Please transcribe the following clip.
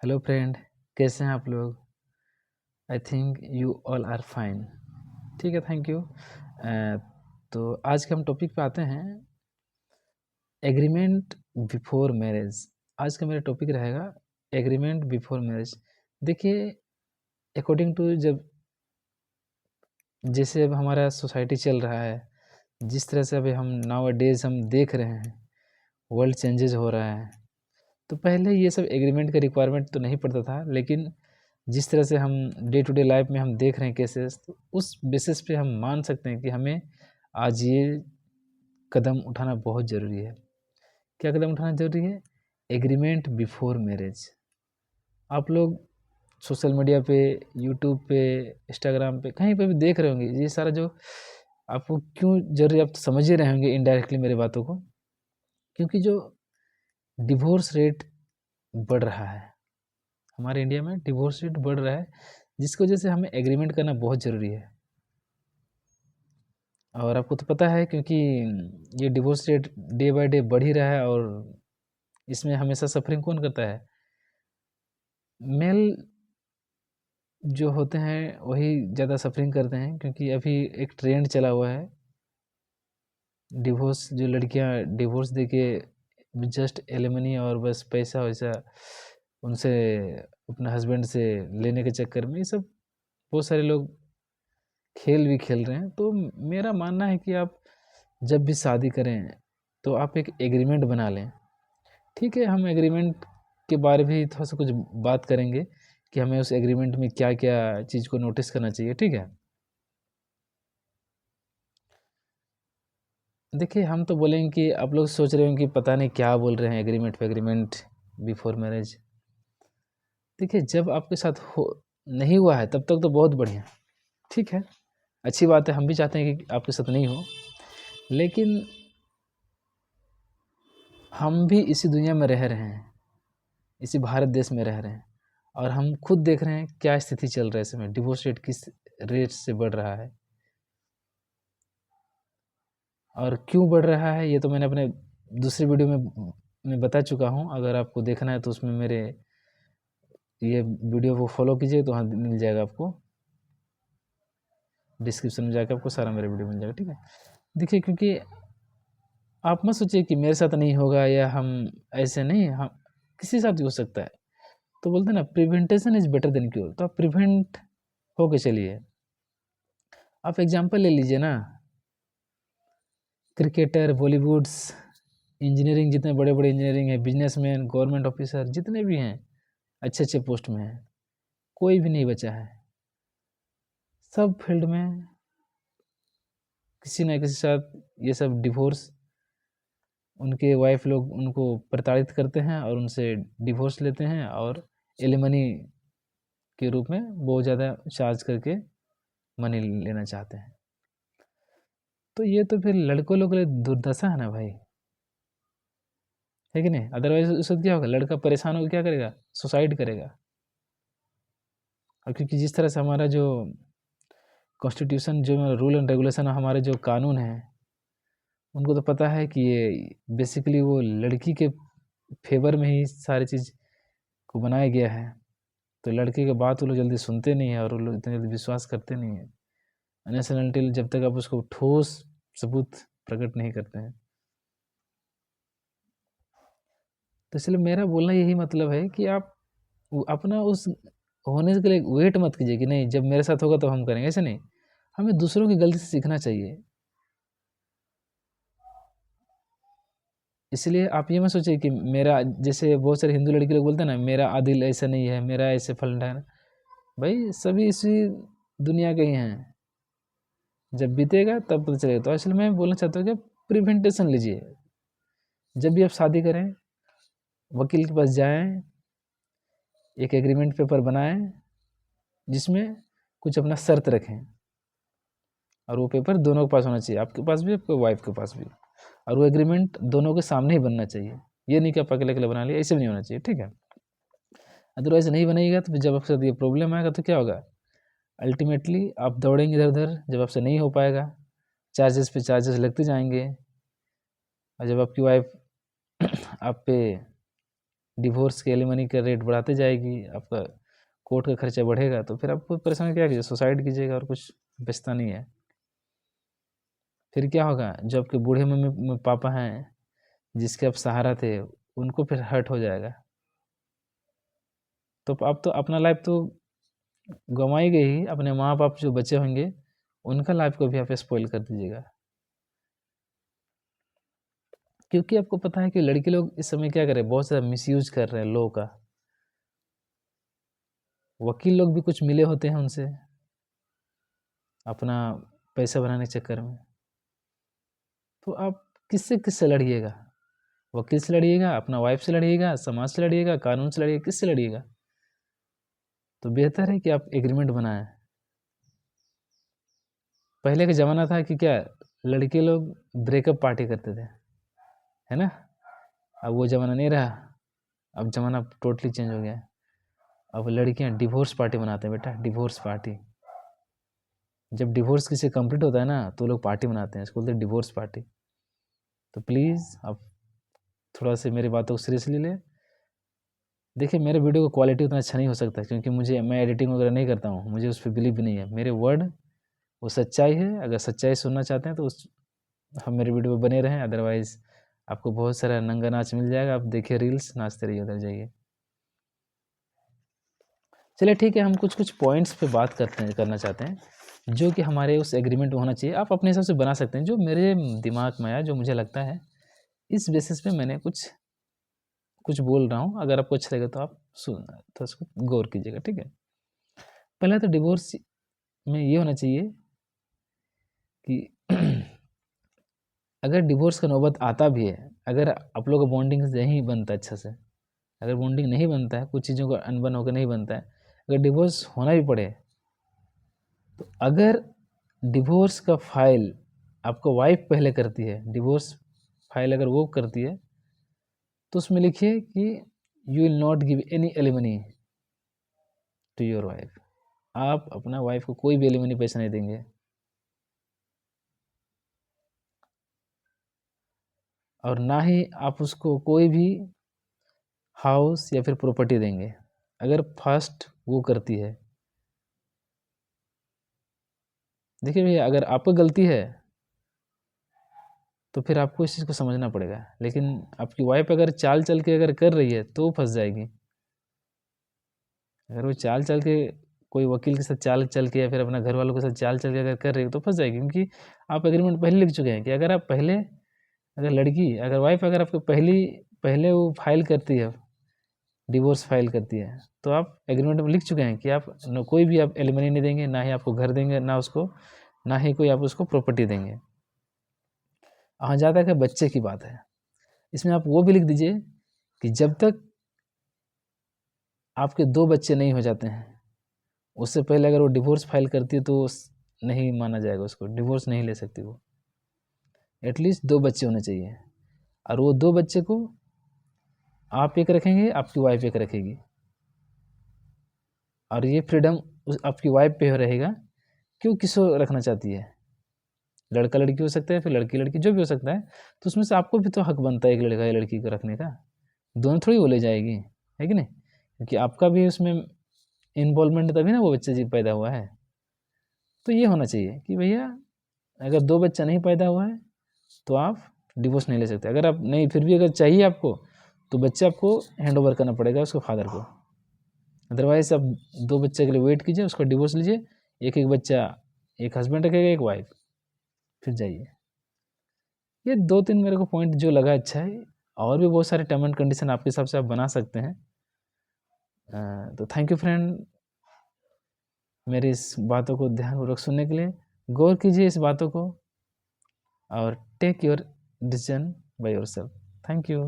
Hello friend, कैसे हैं आप लोग? I think you all are fine. ठीक है, थैंक यू। तो आज के हम टॉपिक पे आते हैं, एग्रीमेंट बिफोर मैरिज। आज का मेरा टॉपिक रहेगा एग्रीमेंट बिफोर मैरिज। देखिए, अकॉर्डिंग टू जब जैसे अब हमारा सोसाइटी चल रहा है, जिस तरह से अभी हम नाउ डेज हम देख रहे हैं, वर्ल्ड चेंजेस हो रहा है। तो पहले ये सब एग्रीमेंट का रिक्वायरमेंट तो नहीं पड़ता था, लेकिन जिस तरह से हम डे टू डे लाइफ में हम देख रहे हैं केसेस, तो उस बेसिस पे हम मान सकते हैं कि हमें आज ये कदम उठाना बहुत ज़रूरी है। क्या कदम उठाना ज़रूरी है? Agreement before marriage. आप लोग सोशल मीडिया पे, यूट्यूब पे, इंस्टाग्राम पे, कहीं पे भी देख रहे होंगे ये सारा जो आपको क्यों ज़रूरी, आप तो समझ ही रहे होंगे इनडायरेक्टली मेरी बातों को, क्योंकि जो डिवोर्स रेट बढ़ रहा है हमारे इंडिया में, डिवोर्स रेट बढ़ रहा है, जिसकी वजह से हमें एग्रीमेंट करना बहुत ज़रूरी है। और आपको तो पता है, क्योंकि ये divorce rate day by day बढ़ ही रहा है, और इसमें हमेशा सफरिंग कौन करता है? मेल जो होते हैं वही ज़्यादा सफरिंग करते हैं, क्योंकि अभी एक ट्रेंड चला हुआ है, डिवोर्स जो लड़कियां डिवोर्स देके जस्ट एलिमनी और बस पैसा वैसा उनसे, अपने हस्बैंड से लेने के चक्कर में, ये सब बहुत सारे लोग खेल भी खेल रहे हैं। तो मेरा मानना है कि आप जब भी शादी करें तो आप एक एग्रीमेंट बना लें। ठीक है, हम एग्रीमेंट के बारे में भी थोड़ा सा कुछ बात करेंगे कि हमें उस एग्रीमेंट में क्या क्या चीज़ को नोटिस करना चाहिए। ठीक है, देखिए, हम तो बोलेंगे कि आप लोग सोच रहे हो कि पता नहीं क्या बोल रहे हैं एग्रीमेंट पे, एग्रीमेंट बिफोर मैरिज। देखिए, जब आपके साथ हो नहीं हुआ है तब तक तो बहुत बढ़िया, ठीक है, अच्छी बात है, हम भी चाहते हैं कि आपके साथ नहीं हो। लेकिन हम भी इसी दुनिया में रह रहे हैं, इसी भारत देश में रह रहे हैं, और हम खुद देख रहे हैं क्या स्थिति चल रहा है इस समय, डिवोर्स रेट किस रेट से बढ़ रहा है और क्यों बढ़ रहा है। ये तो मैंने अपने दूसरी वीडियो में बता चुका हूँ। अगर आपको देखना है तो उसमें मेरे ये वीडियो को फॉलो कीजिए, तो वहाँ मिल जाएगा आपको, डिस्क्रिप्शन में जाकर आपको सारा मेरा वीडियो मिल जाएगा। ठीक है, देखिए, क्योंकि आप मत सोचिए कि मेरे साथ नहीं होगा या हम ऐसे नहीं, हम किसी साथ भी हो सकता है। तो बोलते हैं ना, prevention is better than cure. तो आप प्रिवेंट होके चलिए। आप एग्जांपल ले लीजिए ना, क्रिकेटर, बॉलीवुड्स, इंजीनियरिंग, जितने बड़े बड़े इंजीनियरिंग है, बिजनेसमैन, गवर्नमेंट ऑफिसर, जितने भी हैं अच्छे अच्छे पोस्ट में हैं, कोई भी नहीं बचा है। सब फील्ड में किसी न किसी साथ ये सब डिवोर्स, उनके वाइफ लोग उनको प्रताड़ित करते हैं और उनसे डिवोर्स लेते हैं, और एलिमनी के रूप में बहुत ज़्यादा चार्ज करके मनी लेना चाहते हैं। तो ये तो फिर लड़कों लोग के लिए दुर्दशा है ना भाई, है कि नहीं? अदरवाइज उस वक्त क्या होगा, लड़का परेशान होकर क्या करेगा? सुसाइड करेगा। और क्योंकि जिस तरह से हमारा जो कॉन्स्टिट्यूशन, जो रूल एंड रेगुलेशन, हमारे जो कानून हैं, उनको तो पता है कि ये बेसिकली वो लड़की के फेवर में ही सारी चीज़ को बनाया गया है। तो लड़के की बात वो लोग जल्दी सुनते नहीं हैं, और वो लोग इतने जल्दी विश्वास करते नहीं हैं, अनलेस एंड अनटिल जब तक आप उसको ठोस सबूत प्रकट नहीं करते हैं। तो इसलिए मेरा बोलना यही मतलब है कि आप अपना उस होने के लिए वेट मत कीजिए कि नहीं जब मेरे साथ होगा तो हम करेंगे, ऐसे नहीं। हमें दूसरों की गलती से सीखना चाहिए। इसलिए आप ये मत सोचिए कि मेरा, जैसे बहुत सारे हिंदू लड़के लोग बोलते हैं ना, मेरा आदिल ऐसा नहीं है, मेरा ऐसे फलना है। भाई सभी इसी दुनिया के ही हैं, जब बीतेगा तब पता चलेगा। तो इसलिए मैं बोलना चाहता हूँ कि प्रिवेंटेशन लीजिए। जब भी आप शादी करें, वकील के पास जाएं, एक एग्रीमेंट पेपर बनाएं, जिसमें कुछ अपना शर्त रखें, और वो पेपर दोनों के पास होना चाहिए, आपके पास भी, आपके वाइफ के पास भी। और वो एग्रीमेंट दोनों के सामने ही बनना चाहिए। ये नहीं कि आप अकेले अकेले बना लिया, ऐसे भी नहीं होना चाहिए। ठीक है, अदरवाइज नहीं बनेगा तो जब आपके साथ ये प्रॉब्लम आएगा तो क्या होगा? अल्टीमेटली आप दौड़ेंगे इधर उधर, जब आपसे नहीं हो पाएगा, चार्जेस पे चार्जेस लगते जाएंगे, और जब आपकी वाइफ आप पे डिवोर्स के एलिमनी का रेट बढ़ाते जाएगी, आपका कोर्ट का खर्चा बढ़ेगा, तो फिर आपको परेशान क्या कीजिए, सुसाइड कीजिएगा और कुछ बचता नहीं है। फिर क्या होगा, जो आपके बूढ़े मम्मी पापा हैं जिसके आप सहारा थे, उनको फिर हर्ट हो जाएगा। तो आप तो अपना लाइफ तो गंवाएंगे ही, अपने माँ बाप जो बच्चे होंगे उनका लाइफ को भी आप स्पॉइल कर दीजिएगा। क्योंकि आपको पता है कि लड़के लोग इस समय क्या कर रहे हैं, बहुत ज़्यादा मिसयूज कर रहे हैं लॉ का। वकील लोग भी कुछ मिले होते हैं उनसे अपना पैसा बनाने के चक्कर में। तो आप किससे लड़िएगा, वकील से लड़िएगा, अपना वाइफ से लड़िएगा, समाज से लड़िएगा, कानून से लड़िएगा, किससे लड़िएगा? तो बेहतर है कि आप एग्रीमेंट बनाएं। पहले का ज़माना था कि क्या, लड़के लोग ब्रेकअप पार्टी करते थे, है ना। अब वो ज़माना नहीं रहा, अब ज़माना टोटली चेंज हो गया है। अब लड़कियां डिवोर्स पार्टी बनाते हैं बेटा, डिवोर्स पार्टी। जब डिवोर्स किसी कंप्लीट होता है ना तो लोग पार्टी बनाते हैं, इसको बोलते हैं डिवोर्स पार्टी। तो प्लीज़ आप थोड़ा सा मेरी बातों को सीरियसली लें। देखिए मेरे वीडियो का क्वालिटी उतना अच्छा नहीं हो सकता क्योंकि मैं एडिटिंग वगैरह नहीं करता हूँ, मुझे उस पर बिलीव भी नहीं है। मेरे वर्ड वो सच्चाई है, अगर सच्चाई सुनना चाहते हैं तो हम मेरे वीडियो पे बने रहें। अदरवाइज़ आपको बहुत सारा नंगा नाच मिल जाएगा, आप देखिए रील्स, नाचते रहिए, उधर जाइए। चलिए ठीक है, हम कुछ पॉइंट्स पे बात करना चाहते हैं जो कि हमारे उस एग्रीमेंट में होना चाहिए। आप अपने हिसाब से बना सकते हैं, जो मेरे दिमाग में आया, जो मुझे लगता है, इस बेसिस पे मैंने कुछ बोल रहा हूँ। अगर आपको अच्छा लगेगा तो आप सुनना, तो उसको गौर कीजिएगा, ठीक है। पहला तो डिवोर्स में ये होना चाहिए कि अगर डिवोर्स का नौबत आता भी है, अगर आप लोग का बॉन्डिंग नहीं बनता अच्छा से, अगर बॉन्डिंग नहीं बनता है, कुछ चीज़ों का अनबन होकर नहीं बनता है, अगर डिवोर्स होना भी पड़े, तो अगर डिवोर्स का फाइल आपको वाइफ पहले करती है, डिवोर्स फाइल अगर वो करती है, तो उसमें लिखिए कि you will not give any alimony to your wife. आप अपना वाइफ को कोई भी एलिमनी पैसा नहीं देंगे, और ना ही आप उसको कोई भी हाउस या फिर प्रॉपर्टी देंगे अगर फर्स्ट वो करती है। देखिए भैया, अगर आपको गलती है तो फिर आपको इस चीज़ को समझना पड़ेगा, लेकिन आपकी वाइफ अगर चाल चल के अगर कर रही है तो फंस जाएगी। अगर वो चाल चल के, कोई वकील के साथ चाल चल के या फिर अपना घर वालों के साथ चाल चल के अगर कर रही है तो फंस जाएगी, क्योंकि आप एग्रीमेंट पहले लिख चुके हैं कि अगर आप पहले, अगर वाइफ अगर आपको पहले वो फाइल करती है, डिवोर्स फाइल करती है, तो आप एग्रीमेंट में लिख चुके हैं कि आप कोई भी आप एलिमनी नहीं देंगे, ना ही आपको घर देंगे, ना ही कोई आप उसको प्रॉपर्टी देंगे। हाँ, जहाँ तक है बच्चे की बात है, इसमें आप वो भी लिख दीजिए कि जब तक आपके 2 बच्चे नहीं हो जाते हैं, उससे पहले अगर वो डिवोर्स फाइल करती है तो नहीं माना जाएगा, उसको डिवोर्स नहीं ले सकती वो। एटलीस्ट 2 बच्चे होने चाहिए, और वो 2 बच्चे को आप एक रखेंगे, आपकी वाइफ एक रखेगी, और ये फ्रीडम आपकी वाइफ पे रहेगा कि वो किसको रखना चाहती है। लड़का लड़की हो सकता है, फिर लड़की लड़की, जो भी हो सकता है। तो उसमें से आपको भी तो हक बनता है एक लड़का या लड़की को रखने का, दोनों थोड़ी वो ले जाएगी, है कि नहीं? क्योंकि आपका भी उसमें इन्वॉल्वमेंट, तभी ना वो बच्चा जी पैदा हुआ है। तो ये होना चाहिए कि भैया अगर 2 बच्चा नहीं पैदा हुआ है तो आप डिवोर्स नहीं ले सकते। अगर आप नहीं, फिर भी अगर चाहिए आपको, तो बच्चे आपको हैंड ओवर करना पड़ेगा उसके फादर को। अदरवाइज़ आप 2 बच्चे के लिए वेट कीजिए, उसका डिवोर्स लीजिए, एक बच्चा एक हस्बैंड रखेगा, एक वाइफ, फिर जाइए। ये 2-3 मेरे को पॉइंट जो लगा अच्छा है, और भी बहुत सारे टर्म एंड कंडीशन आपके हिसाब से आप बना सकते हैं। तो थैंक यू फ्रेंड, मेरी इस बातों को ध्यानपूर्वक सुनने के लिए। गौर कीजिए इस बातों को और take your decision by yourself. Thank you.